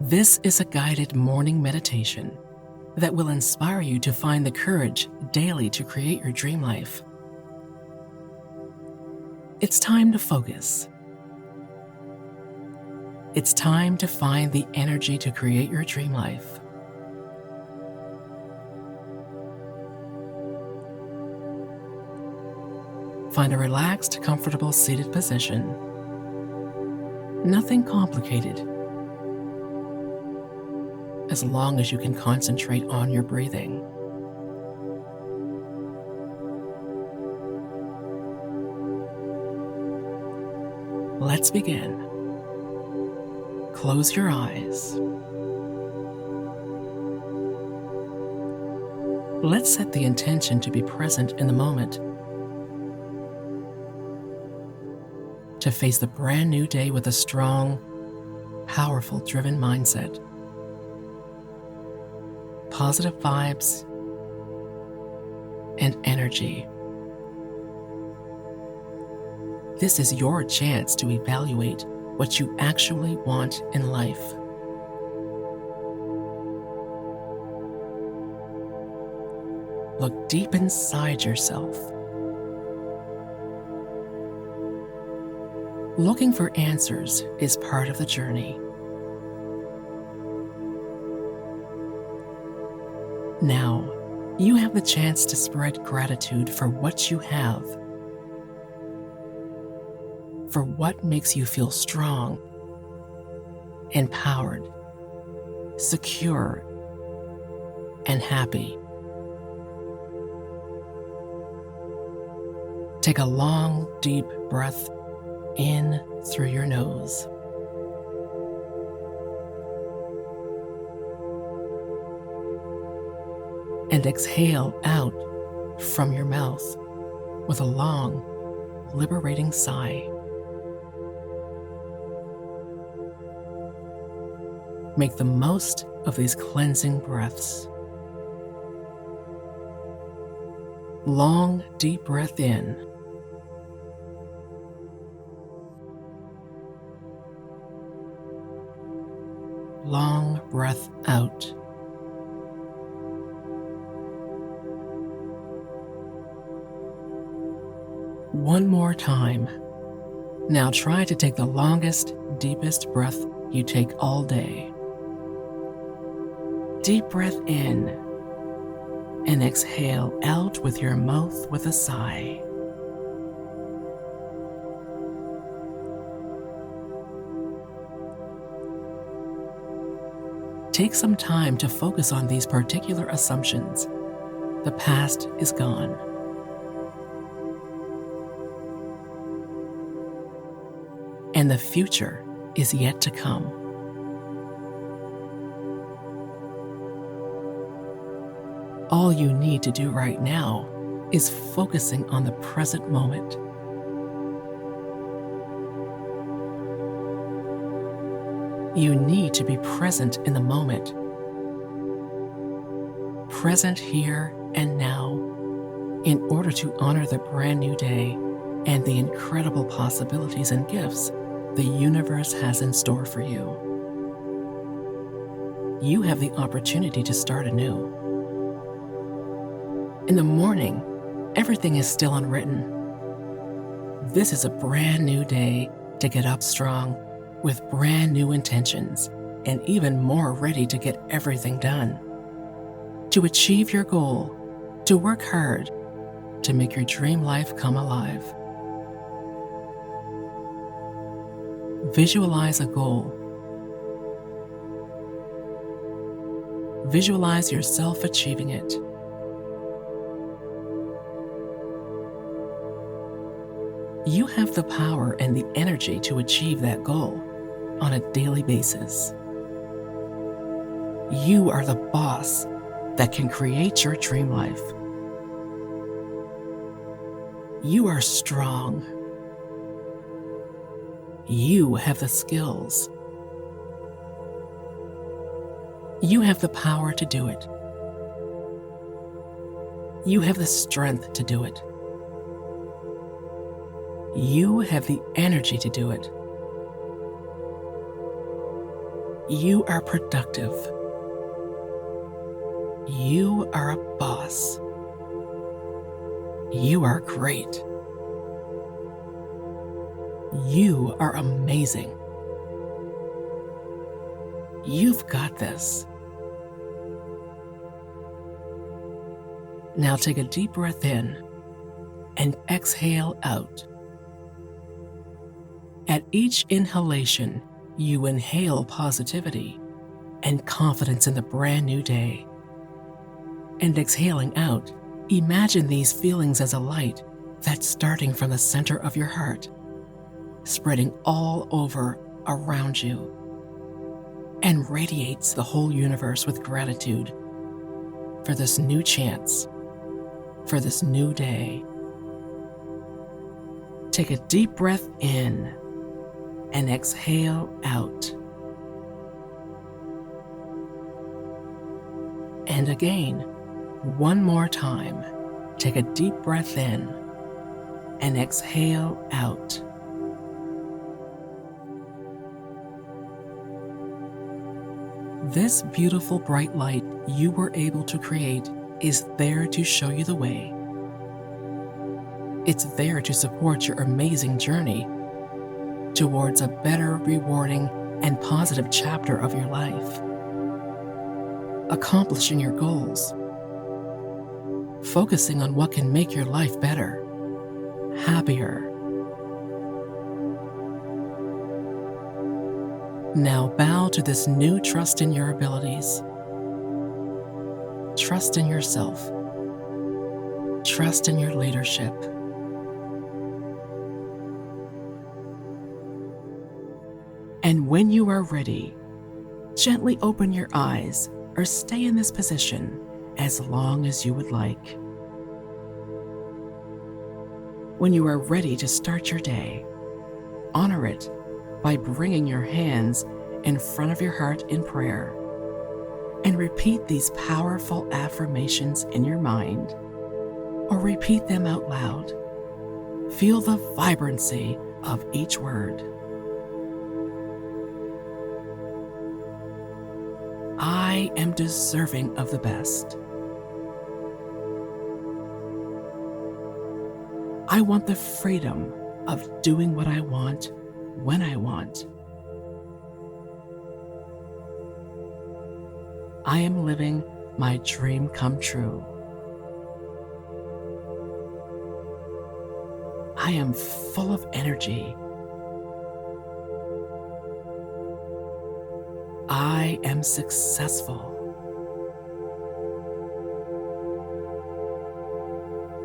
This is a guided morning meditation that will inspire you to find the courage daily to create your dream life. It's time to focus. It's time to find the energy to create your dream life. Find a relaxed, comfortable seated position. Nothing complicated, as long as you can concentrate on your breathing. Let's begin. Close your eyes. Let's set the intention to be present in the moment, to face the brand new day with a strong, powerful, driven mindset. Positive vibes and energy. This is your chance to evaluate what you actually want in life. Look deep inside yourself. Looking for answers is part of the journey. Now, you have the chance to spread gratitude for what you have, for what makes you feel strong, empowered, secure, and happy. Take a long, deep breath in through your nose. And exhale out from your mouth with a long, liberating sigh. Make the most of these cleansing breaths. Long, deep breath in. Long breath out. One more time. Now try to take the longest, deepest breath you take all day. Deep breath in and exhale out with your mouth with a sigh. Take some time to focus on these particular assumptions. The past is gone. And the future is yet to come. All you need to do right now is focusing on the present moment. You need to be present in the moment, present here and now, in order to honor the brand new day and the incredible possibilities and gifts the universe has in store for you. You have the opportunity to start anew. In the morning, everything is still unwritten. This is a brand new day to get up strong with brand new intentions and even more ready to get everything done. To achieve your goal, to work hard, to make your dream life come alive. Visualize a goal. Visualize yourself achieving it. You have the power and the energy to achieve that goal on a daily basis. You are the boss that can create your dream life. You are strong. You have the skills. You have the power to do it. You have the strength to do it. You have the energy to do it. You are productive. You are a boss. You are great. You are amazing. You've got this. Now take a deep breath in and exhale out. At each inhalation, you inhale positivity and confidence in the brand new day. And exhaling out, imagine these feelings as a light that's starting from the center of your heart, spreading all over around you, and radiates the whole universe with gratitude for this new chance, for this new day. Take a deep breath in and exhale out. And again, one more time, take a deep breath in and exhale out. This beautiful bright light you were able to create is there to show you the way. It's there to support your amazing journey towards a better, rewarding, and positive chapter of your life. Accomplishing your goals. Focusing on what can make your life better, happier. Now bow to this new trust in your abilities. Trust in yourself. Trust in your leadership. And when you are ready, gently open your eyes or stay in this position as long as you would like. When you are ready to start your day, honor it by bringing your hands in front of your heart in prayer and repeat these powerful affirmations in your mind or repeat them out loud. Feel the vibrancy of each word. I am deserving of the best. I want the freedom of doing what I want when I want. I am living my dream come true. I am full of energy. I am successful.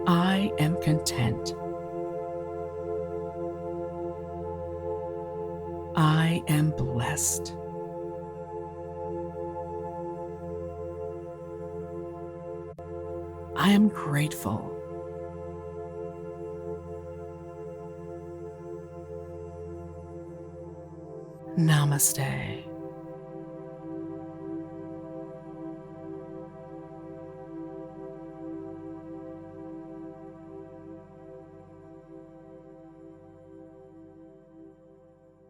I am content. I am blessed. I am grateful. Namaste.